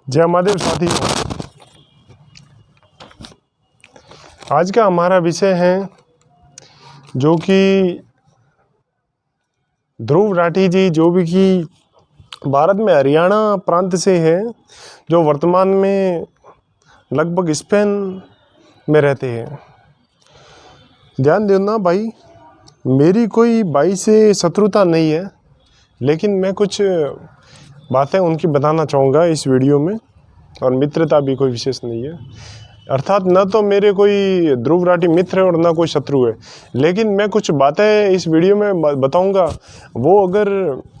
जय महादेव साथियों, आज का हमारा विषय है जो कि ध्रुव राठी जी, जो भी कि भारत में हरियाणा प्रांत से है, जो वर्तमान में लगभग स्पेन में रहते हैं। ध्यान देना भाई, मेरी कोई भाई से शत्रुता नहीं है, लेकिन मैं कुछ बातें उनकी बताना चाहूँगा इस वीडियो में, और मित्रता भी कोई विशेष नहीं है। अर्थात न तो मेरे कोई ध्रुव राठी मित्र है और न कोई शत्रु है, लेकिन मैं कुछ बातें इस वीडियो में बताऊंगा। वो अगर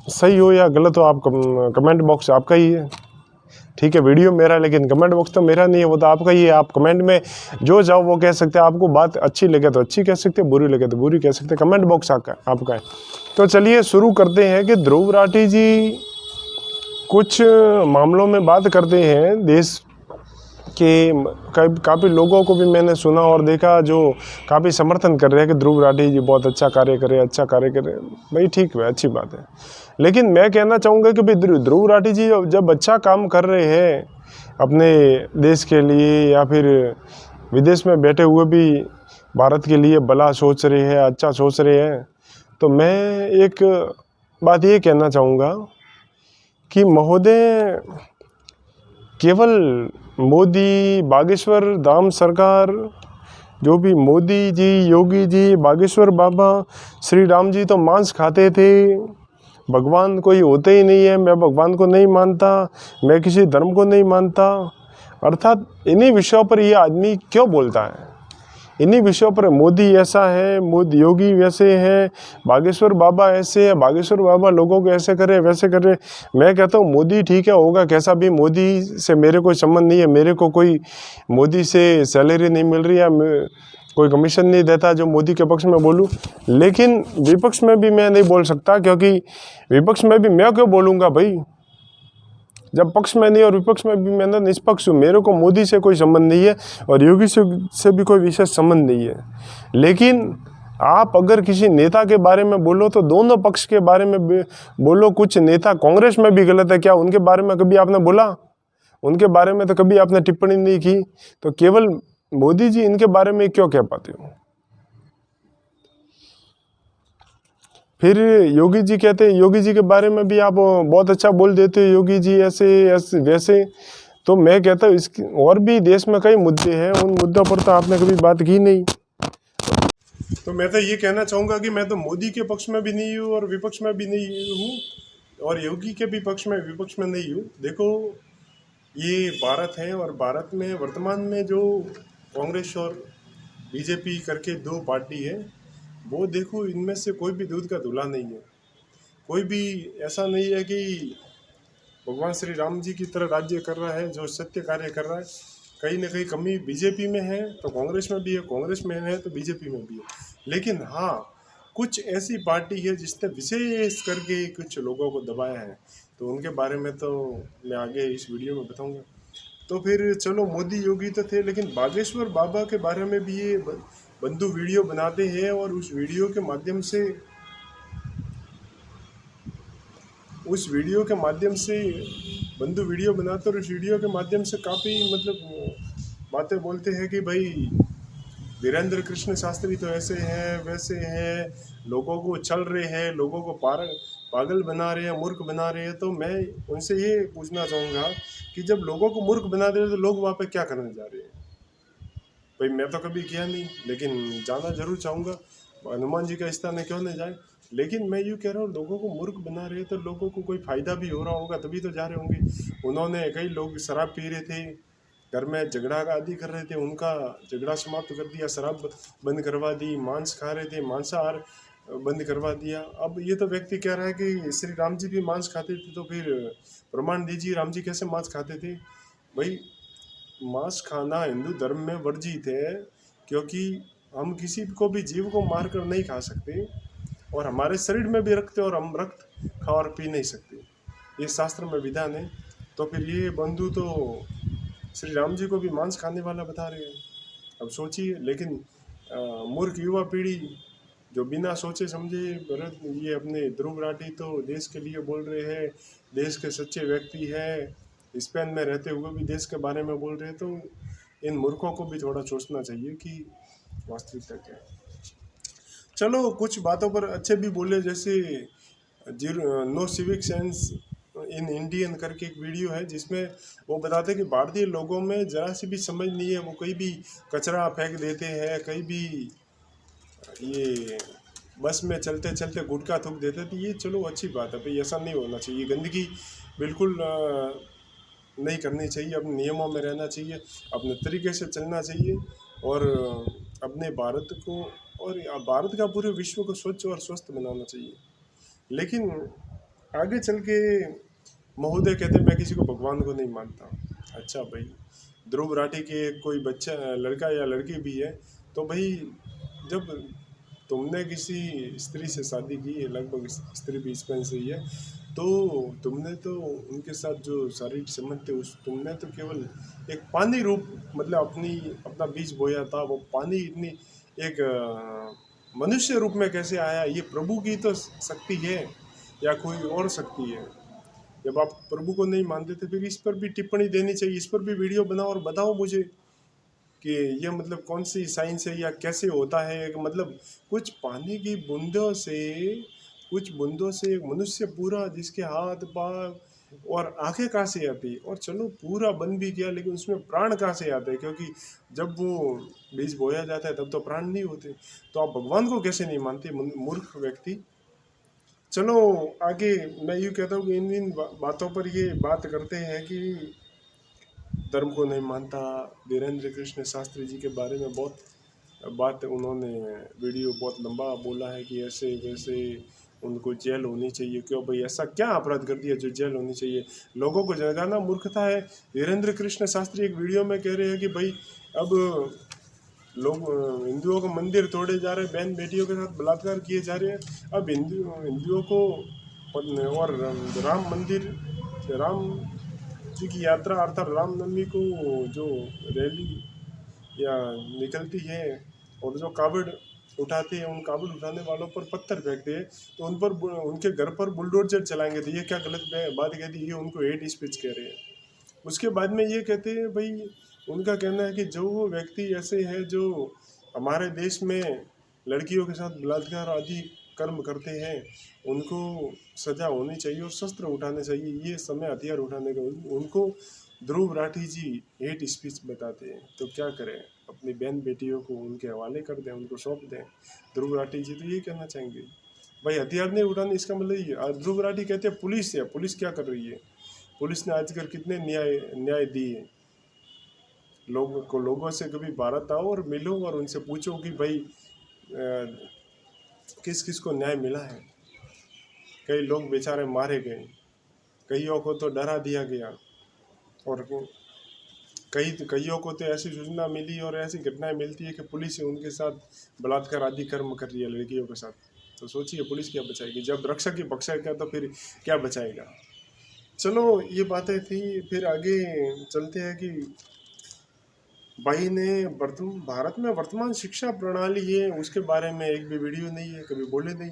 सही हो या गलत हो, आप कमेंट बॉक्स आपका ही है, ठीक है। वीडियो मेरा, लेकिन कमेंट बॉक्स तो मेरा नहीं है, वो तो आपका ही है। आप कमेंट में जो चाहो वो कह सकते हैं। आपको बात अच्छी लगे तो अच्छी कह सकते हैं, बुरी लगे तो बुरी कह सकते हैं। कमेंट बॉक्स आपका है। तो चलिए शुरू करते हैं कि ध्रुव राठी जी कुछ मामलों में बात करते हैं देश के। काफ़ी लोगों को भी मैंने सुना और देखा जो काफ़ी समर्थन कर रहे हैं कि ध्रुव राठी जी बहुत अच्छा कार्य करे, अच्छा कार्य करे। भाई ठीक है, अच्छी बात है, लेकिन मैं कहना चाहूँगा कि भाई ध्रुव राठी जी जब अच्छा काम कर रहे हैं अपने देश के लिए, या फिर विदेश में बैठे हुए भी भारत के लिए भला सोच रहे हैं, अच्छा सोच रहे हैं, तो मैं एक बात ये कहना चाहूँगा कि महोदय, केवल मोदी, बागेश्वर धाम सरकार, जो भी मोदी जी, योगी जी, बागेश्वर बाबा, श्री राम जी तो मांस खाते थे। भगवान कोई होते ही नहीं है, मैं भगवान को नहीं मानता, मैं किसी धर्म को नहीं मानता। अर्थात इन्हीं विषयों पर ये आदमी क्यों बोलता है? इन्हीं विषयों पर मोदी ऐसा है, मोदी योगी वैसे हैं, बागेश्वर बाबा ऐसे है, बागेश्वर बाबा लोगों को ऐसे करे वैसे करे। मैं कहता हूँ मोदी ठीक है, होगा कैसा भी, मोदी से मेरे कोई संबंध नहीं है। मेरे को कोई मोदी से सैलरी नहीं मिल रही है, कोई कमीशन नहीं देता जो मोदी के पक्ष में बोलूँ। लेकिन विपक्ष में भी मैं नहीं बोल सकता, क्योंकि विपक्ष में भी मैं क्यों बोलूँगा भाई, जब पक्ष में नहीं और विपक्ष में भी मैं ना निष्पक्ष हूँ। मेरे को मोदी से कोई संबंध नहीं है और योगी से भी कोई विशेष संबंध नहीं है। लेकिन आप अगर किसी नेता के बारे में बोलो तो दोनों पक्ष के बारे में बोलो। कुछ नेता कांग्रेस में भी गलत है, क्या उनके बारे में कभी आपने बोला? उनके बारे में तो कभी आपने टिप्पणी नहीं की, तो केवल मोदी जी इनके बारे में क्यों कह पाते हो? फिर योगी जी कहते हैं, योगी जी के बारे में भी आप बहुत अच्छा बोल देते हो, योगी जी ऐसे ऐसे वैसे। तो मैं कहता हूँ इसकी और भी देश में कई मुद्दे हैं, उन मुद्दों पर तो आपने कभी बात की नहीं। तो मैं तो ये कहना चाहूँगा कि मैं तो मोदी के पक्ष में भी नहीं हूँ और विपक्ष में भी नहीं हूँ, और योगी के भी पक्ष में विपक्ष में नहीं हूँ। देखो, ये भारत है और भारत में वर्तमान में जो कांग्रेस और बीजेपी करके दो पार्टी है, वो देखो इनमें से कोई भी दूध का धुला नहीं है। कोई भी ऐसा नहीं है कि भगवान श्री राम जी की तरह राज्य कर रहा है, जो सत्य कार्य कर रहा है। कहीं ना कहीं कमी बीजेपी में है तो कांग्रेस में भी है, कांग्रेस में है तो बीजेपी में भी है। लेकिन हाँ, कुछ ऐसी पार्टी है जिसने विशेष करके कुछ लोगों को दबाया है, तो उनके बारे में तो मैं आगे इस वीडियो में बताऊंगा। तो फिर चलो, मोदी योगी तो थे, लेकिन बागेश्वर बाबा के बारे में भी ये बंधु वीडियो बनाते हैं, और उस वीडियो के माध्यम से बंधु वीडियो बनाते, और उस वीडियो के माध्यम से काफ़ी बातें बोलते हैं कि भाई वीरेंद्र कृष्ण शास्त्री तो ऐसे हैं वैसे हैं, लोगों को चल रहे हैं, लोगों को पागल बना रहे हैं, मूर्ख बना रहे हैं। तो मैं उनसे ये पूछना चाहूँगा कि जब लोगों को मूर्ख बना दे रहे तो लोग वहाँ पे क्या करने जा रहे हैं? भाई मैं तो कभी किया नहीं, लेकिन जाना जरूर चाहूँगा। हनुमान जी का स्थान है, क्यों नहीं जाए। लेकिन मैं यूँ कह रहा हूँ, लोगों को मूर्ख बना रहे तो लोगों को कोई फ़ायदा भी हो रहा होगा, तभी तो जा रहे होंगे। उन्होंने, कई लोग शराब पी रहे थे, घर में झगड़ा आदि कर रहे थे, उनका झगड़ा समाप्त कर दिया, शराब बंद करवा दी। मांस खा रहे थे, मांसाहार बंद करवा दिया। अब ये तो व्यक्ति कह रहा है कि श्री राम जी भी मांस खाते थे, तो फिर प्रमाण दीजिए, राम जी कैसे मांस खाते थे? भाई मांस खाना हिंदू धर्म में वर्जित है, क्योंकि हम किसी को भी जीव को मार कर नहीं खा सकते, और हमारे शरीर में भी रक्त है और हम रक्त खा और पी नहीं सकते, ये शास्त्र में विधान है। तो फिर ये बंधु तो श्री राम जी को भी मांस खाने वाला बता रहे हैं। अब सोचिए। लेकिन मूर्ख युवा पीढ़ी जो बिना सोचे समझे, ये अपने ध्रुव राठी तो देश के लिए बोल रहे हैं, देश के सच्चे व्यक्ति हैं, स्पेन में रहते हुए भी देश के बारे में बोल रहे हैं, तो इन मूर्खों को भी थोड़ा सोचना चाहिए कि वास्तविकता क्या है। चलो कुछ बातों पर अच्छे भी बोले, जैसे zero no civic sense in Indian करके एक वीडियो है जिसमें वो बताते हैं कि भारतीय लोगों में जरा सी भी समझ नहीं है, वो कहीं भी कचरा फेंक देते हैं, कहीं भी ये बस में चलते चलते गुटखा थूक देते, तो ये चलो अच्छी बात है भाई, ऐसा नहीं होना चाहिए। गंदगी बिल्कुल नहीं करनी चाहिए, अपने नियमों में रहना चाहिए, अपने तरीके से चलना चाहिए, और अपने भारत को और भारत का पूरे विश्व को स्वच्छ और स्वस्थ बनाना चाहिए। लेकिन आगे चल के महोदय कहते मैं किसी को भगवान को नहीं मानता। अच्छा भाई, ध्रुव राठी के कोई बच्चा लड़का या लड़की भी है, तो भाई जब तुमने किसी स्त्री से शादी की है, लगभग स्त्री भी स्पेन से ही है, तो तुमने तो उनके साथ जो शारीरिक संबंध थे उस तुमने तो केवल एक पानी रूप मतलब अपना बीज बोया था। वो पानी इतनी एक मनुष्य रूप में कैसे आया? ये प्रभु की तो शक्ति है या कोई और शक्ति है? जब आप प्रभु को नहीं मानते थे, फिर इस पर भी टिप्पणी देनी चाहिए, इस पर भी वीडियो बनाओ और बताओ मुझे कि ये मतलब कौन सी साइंस है या कैसे होता है। कि मतलब कुछ पानी की बूंदों से, कुछ बूंदों से एक मनुष्य पूरा, जिसके हाथ पाँव और आंखें कहाँ से आती, और चलो पूरा बन भी गया, लेकिन उसमें प्राण कहाँ से आते हैं? क्योंकि जब वो बीज बोया जाता है तब तो प्राण नहीं होते। तो आप भगवान को कैसे नहीं मानते, मूर्ख व्यक्ति। चलो आगे मैं यूँ कहता हूँ कि इन बातों पर ये बात करते हैं कि धर्म को नहीं मानता। वीरेंद्र कृष्ण शास्त्री जी के बारे में बहुत बात उन्होंने वीडियो बहुत लंबा बोला है कि ऐसे वैसे उनको जेल होनी चाहिए। क्यों भाई, ऐसा क्या अपराध कर दिया जो जेल होनी चाहिए? लोगों को जगाना मूर्खता है। वीरेंद्र कृष्ण शास्त्री एक वीडियो में कह रहे हैं कि भाई अब लोग हिंदुओं को मंदिर तोड़े जा रहे हैं, बहन बेटियों के साथ बलात्कार किए जा रहे हैं। अब हिंदुओं को और राम मंदिर, राम जी की यात्रा अर्थात रामनवमी को जो रैली या निकलती है और जो कावड़ उठाते हैं, उन कावड़ उठाने वालों पर पत्थर फेंकते हैं, तो उन पर उनके घर पर बुलडोजर चलाएंगे, तो ये क्या गलत बात कहती है? ये उनको हेट स्पीच कह रहे हैं। उसके बाद में ये कहते हैं भाई, उनका कहना है कि जो व्यक्ति ऐसे है जो हमारे देश में लड़कियों के साथ बलात्कार आदि कर्म करते हैं, उनको सजा होनी चाहिए और शस्त्र उठाने चाहिए, ये समय हथियार उठाने का। उनको ध्रुव राठी जी हेट स्पीच बताते हैं, तो क्या करें? अपनी बहन बेटियों को उनके हवाले कर दें, उनको सौंप दें। ध्रुव राठी जी तो ये कहना चाहेंगे भाई हथियार नहीं उठाने, इसका मतलब ये। ध्रुव राठी कहते हैं पुलिस है, पुलिस क्या कर रही है? पुलिस ने आजकल कितने न्याय दिए लोगों को। लोगों से कभी भारत आओ और मिलो और उनसे पूछो कि भाई किस किस को न्याय मिला है। कई लोग बेचारे मारे गए, कईयों को तो डरा दिया गया, और कईयों को तो ऐसी सूचना मिली और ऐसी घटनाएं मिलती है कि पुलिस उनके साथ बलात्कार आदि कर्म कर रही है लड़कियों के साथ। तो सोचिए पुलिस क्या बचाएगी? जब रक्षक ही बख्शेगा तो फिर क्या बचाएगा? चलो ये बातें थी। फिर आगे चलते हैं कि भाई ने भारत में वर्तमान शिक्षा प्रणाली है उसके बारे में एक भी वीडियो नहीं है, कभी बोले नहीं।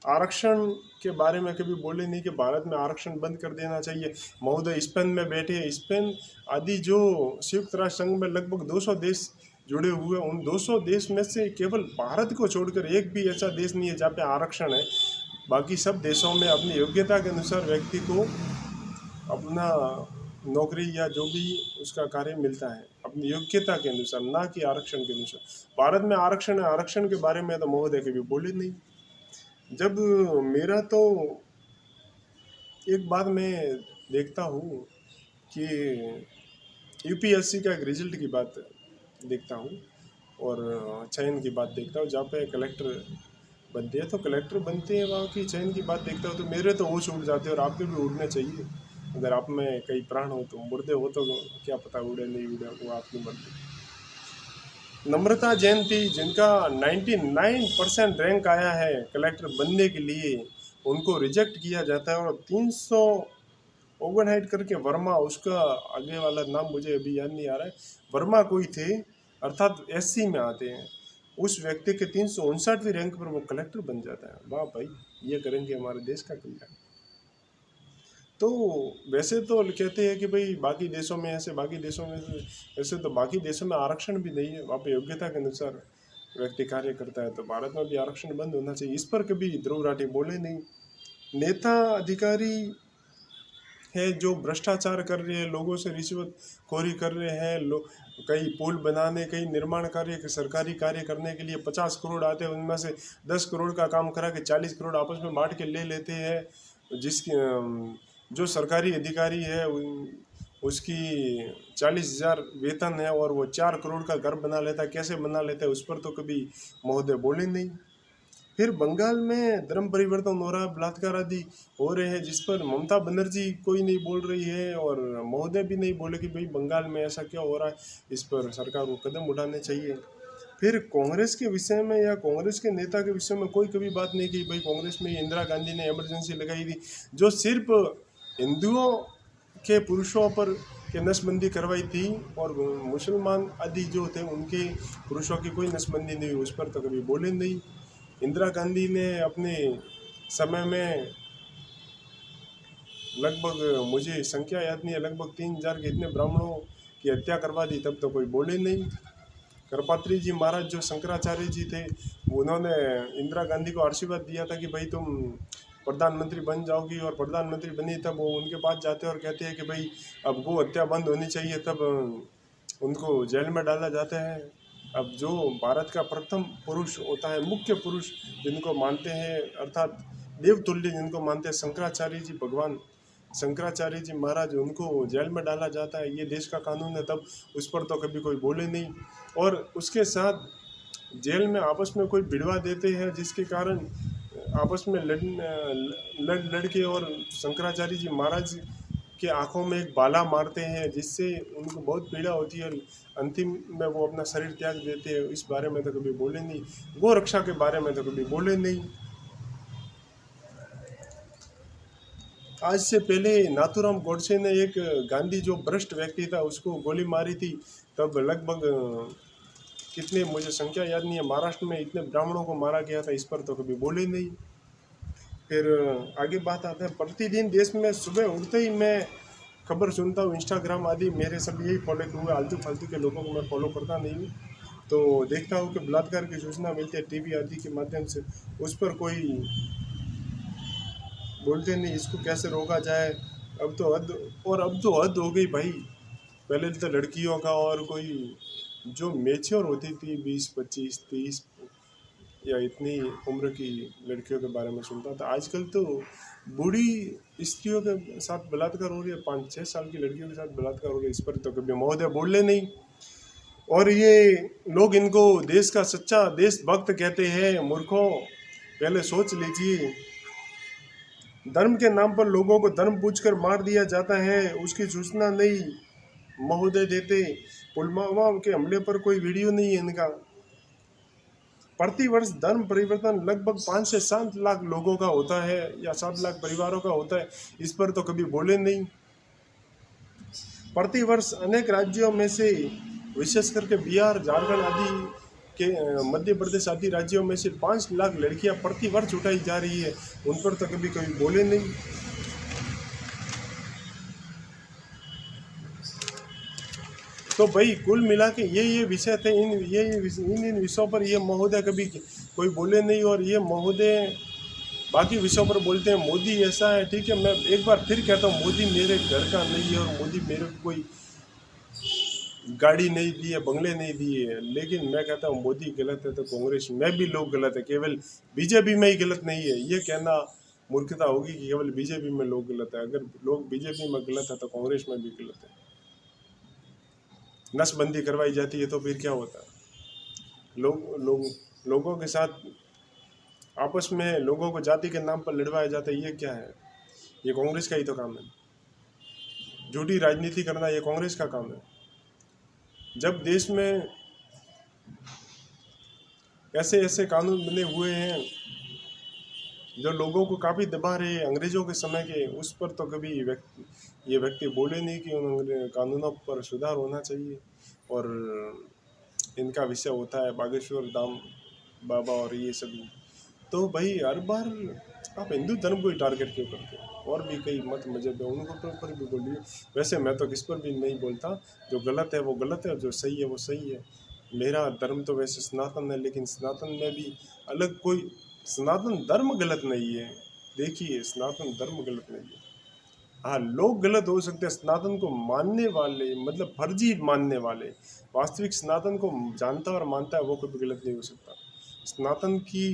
आरक्षण के बारे में कभी बोले नहीं कि भारत में आरक्षण बंद कर देना चाहिए। महोदय स्पेन में बैठे हैं, स्पेन आदि जो संयुक्त राष्ट्र संघ में लगभग 200 देश जुड़े हुए, उन 200 देश में से केवल भारत को छोड़कर एक भी ऐसा देश नहीं है जहाँ पे आरक्षण है। बाकी सब देशों में अपनी योग्यता के अनुसार व्यक्ति को अपना नौकरी या जो भी उसका कार्य मिलता है अपनी योग्यता के अनुसार, ना कि आरक्षण के अनुसार। भारत में आरक्षण है, आरक्षण के बारे में तो महोदय कभी बोले नहीं। जब मेरा तो एक बात मैं देखता हूँ कि यूपीएससी का एक रिजल्ट की बात देखता हूँ और चयन की बात देखता हूँ, जहाँ पे कलेक्टर बनते हैं, तो कलेक्टर बनते हैं वहाँ की चयन की बात देखता हूँ तो मेरे तो होश उड़ जाते हैं, और आपके भी उड़ने चाहिए। अगर आप में कई प्राण हो तो, मुर्दे हो तो क्या पता उड़े नहीं उड़े, वो आपकी मर्जी। नम्रता जैन थी जिनका 99% रैंक आया है कलेक्टर बनने के लिए, उनको रिजेक्ट किया जाता है। और 300 ओवरहाइड करके वर्मा, उसका आगे वाला नाम मुझे अभी याद नहीं आ रहा है, वर्मा कोई थे अर्थात एससी में आते हैं, उस व्यक्ति के 359वीं रैंक पर वो कलेक्टर बन जाता है। वाह भाई, ये करेंगे हमारे देश का कल्याण। तो वैसे तो कहते हैं कि भाई बाकी देशों में ऐसे, बाकी देशों में ऐसे, तो बाकी देशों में आरक्षण भी नहीं है, वहाँ पे योग्यता के अनुसार व्यक्ति कार्य करता है। तो भारत में भी आरक्षण बंद होना चाहिए। इस पर कभी ध्रुव राठी बोले नहीं। नेता अधिकारी है जो भ्रष्टाचार कर रहे हैं, लोगों से रिश्वत खोरी कर रहे हैं, लोग कई पुल बनाने, कई निर्माण कार्य, सरकारी कार्य करने के लिए 50 करोड़ आते हैं, उनमें से 10 करोड़ का काम करा के 40 करोड़ आपस में बांट के ले लेते हैं। जिसकी जो सरकारी अधिकारी है उसकी 40,000 वेतन है और वो 4 करोड़ का घर बना लेता है। कैसे बना लेता है उस पर तो कभी महोदय बोले नहीं। फिर बंगाल में धर्म परिवर्तन हो रहा है, बलात्कार आदि हो रहे हैं, जिस पर ममता बनर्जी कोई नहीं बोल रही है और महोदय भी नहीं बोले कि भाई बंगाल में ऐसा क्या हो रहा है, इस पर सरकार को कदम उठाने चाहिए। फिर कांग्रेस के विषय में या कांग्रेस के नेता के विषय में कोई कभी बात नहीं की। भाई कांग्रेस में इंदिरा गांधी ने इमरजेंसी लगाई थी जो सिर्फ हिंदुओं के पुरुषों पर के नसबंदी करवाई थी, और मुसलमान आदि जो थे उनके पुरुषों की कोई नसबंदी नहीं हुई, उस पर तो कभी बोले नहीं। इंदिरा गांधी ने अपने समय में लगभग, मुझे संख्या याद नहीं है, लगभग 3,000 के इतने ब्राह्मणों की हत्या करवा दी, तब तो कोई बोले नहीं। करपात्री जी महाराज जो शंकराचार्य जी थे, उन्होंने इंदिरा गांधी को आशीर्वाद दिया था कि भाई तुम प्रधानमंत्री बन जाओगी, और प्रधानमंत्री बनी तब वो उनके पास जाते हैं और कहते हैं कि भाई अब गो हत्या बंद होनी चाहिए, तब उनको जेल में डाला जाता है। अब जो भारत का प्रथम पुरुष होता है, मुख्य पुरुष जिनको मानते हैं, अर्थात देवतुल्य जिनको मानते हैं, शंकराचार्य जी, भगवान शंकराचार्य जी महाराज, उनको जेल में डाला जाता है। ये देश का कानून है, तब उस पर तो कभी कोई बोले नहीं। और उसके साथ जेल में आपस में कोई भिड़वा देते हैं, जिसके कारण आपस में लड़ के और शंकराचार्य जी महाराज के आंखों में एक बाला मारते हैं, जिससे उनको बहुत पीड़ा होती है, अंतिम में वो अपना शरीर त्याग देते हैं। इस बारे में तो कभी बोले नहीं। गौ रक्षा के बारे में तो कभी बोले नहीं। आज से पहले नाथूराम गोडसे ने एक गांधी जो भ्रष्ट व्यक्ति था उसको गोली मारी थी, तब लगभग कितने, मुझे संख्या याद नहीं है, महाराष्ट्र में इतने ब्राह्मणों को मारा गया था, इस पर तो कभी बोले नहीं। फिर आगे बात आता है, प्रतिदिन देश में सुबह उठते ही मैं खबर सुनता हूँ, इंस्टाग्राम आदि मेरे सब यही फॉलो हुए, आलतू फालतू के लोगों को मैं फॉलो करता नहीं हूँ, तो देखता हूँ कि बलात्कार की सूचना मिलती है टीवी आदि के माध्यम से, उस पर कोई बोलते नहीं इसको कैसे रोका जाए। अब तो हद, और अब तो हद हो गई भाई। पहले तो लड़कियों का और कोई जो मैच्योर होती थी 20, 25, 30 या इतनी उम्र की लड़कियों के बारे में सुनता था, आजकल तो बूढ़ी स्त्रियों के साथ बलात्कार हो रही है, 5-6 साल की लड़कियों के साथ बलात्कार हो रही है, इस पर तो कभी महोदय बोले नहीं। और ये लोग इनको देश का सच्चा देशभक्त कहते हैं। मूर्खों, पहले सोच लीजिए, धर्म के नाम पर लोगों को धर्म पूछकर मार दिया जाता है, उसकी सूचना नहीं महोदय देते। पुलवामा के हमले पर कोई वीडियो नहीं है इनका। प्रतिवर्ष धर्म परिवर्तन लगभग 5 से 7 लाख लोगों का होता है या 7 लाख परिवारों का होता है, इस पर तो कभी बोले नहीं। प्रतिवर्ष अनेक राज्यों में से, विशेष करके बिहार, झारखंड आदि के, मध्य प्रदेश आदि राज्यों में से 5 लाख लड़कियां प्रतिवर्ष उठाई जा रही है, उन पर तो कभी कोई बोले नहीं। तो भाई कुल मिला के ये विषय थे, इन विषयों पर ये महोदय कभी कोई बोले नहीं। और ये महोदय बाकी विषयों पर बोलते हैं मोदी ऐसा है, ठीक है, मैं एक बार फिर कहता हूँ मोदी मेरे घर का नहीं है, और मोदी मेरे को कोई गाड़ी नहीं दी है, बंगले नहीं दिए है, लेकिन मैं कहता हूँ मोदी गलत है तो कांग्रेस में भी लोग गलत है, केवल बीजेपी में ही गलत नहीं है। ये कहना मूर्खता होगी कि केवल बीजेपी में लोग गलत है। अगर लोग बीजेपी में गलत है तो कांग्रेस में भी गलत है। नसबंदी करवाई जाती है तो फिर क्या होता है? लोगों के साथ आपस में लोगों को जाति के नाम पर लड़वाया जाता है, ये क्या है? ये कांग्रेस का ही तो काम है। झूठी राजनीति करना ये कांग्रेस का काम है। जब देश में ऐसे ऐसे कानून बने हुए हैं जो लोगों को काफ़ी दबा रहे हैं अंग्रेज़ों के समय के, उस पर तो कभी ये व्यक्ति बोले नहीं कि उन कानूनों पर सुधार होना चाहिए। और इनका विषय होता है बागेश्वर धाम बाबा और ये सभी। तो भाई हर बार आप हिंदू धर्म को ही टारगेट क्यों करते हो? और भी कई मत मजहब है, उनको पर भी बोलिए। वैसे मैं तो किस पर भी नहीं बोलता, जो गलत है वो गलत है और जो सही है वो सही है। मेरा धर्म तो वैसे सनातन है, लेकिन सनातन में भी अलग कोई, सनातन धर्म गलत नहीं है। देखिए, सनातन धर्म गलत नहीं है। हाँ, लोग गलत हो सकते हैं, सनातन को मानने वाले मतलब फर्जी मानने वाले, वास्तविक सनातन को जानता और मानता है वो कभी गलत नहीं हो सकता। सनातन की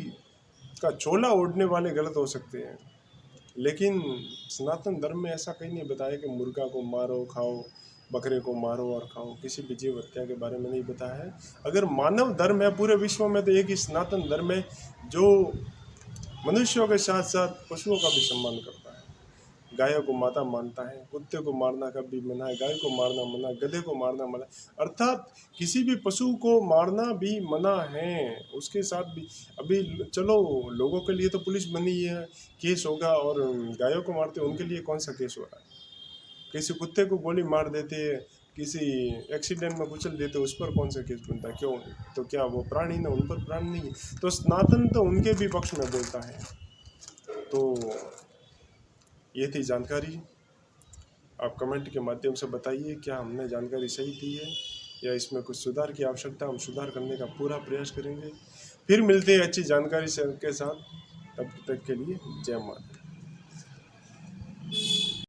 का चोला ओढ़ने वाले गलत हो सकते हैं, लेकिन सनातन धर्म में ऐसा कहीं नहीं बताया कि मुर्गा को मारो खाओ, बकरे को मारो और खाओ, किसी भी जीव हत्या के बारे में नहीं बताया है। अगर मानव धर्म है पूरे विश्व में तो एक ही सनातन धर्म है, जो मनुष्यों के साथ साथ पशुओं का भी सम्मान करता है। गायों को माता मानता है, कुत्ते को मारना कभी मना है, गाय को मारना मना, गधे को मारना मना, अर्थात किसी भी पशु को मारना भी मना है। उसके साथ भी अभी चलो, लोगों के लिए तो पुलिस बनी है, केस होगा, और गायों को मारते हैं उनके लिए कौन सा केस हो रहा है? किसी कुत्ते को गोली मार देते हैं, किसी एक्सीडेंट में कुचल देते, उस पर कौन सा केस बनता है? क्यों? तो क्या वो प्राणी ना, उन पर प्राण नहीं? तो सनातन तो उनके भी पक्ष में बोलता है। तो ये थी जानकारी। आप कमेंट के माध्यम से बताइए क्या हमने जानकारी सही दी है या इसमें कुछ सुधार की आवश्यकता। हम सुधार करने का पूरा प्रयास करेंगे। फिर मिलते हैं अच्छी जानकारी से के साथ। तब तक के लिए जय माता।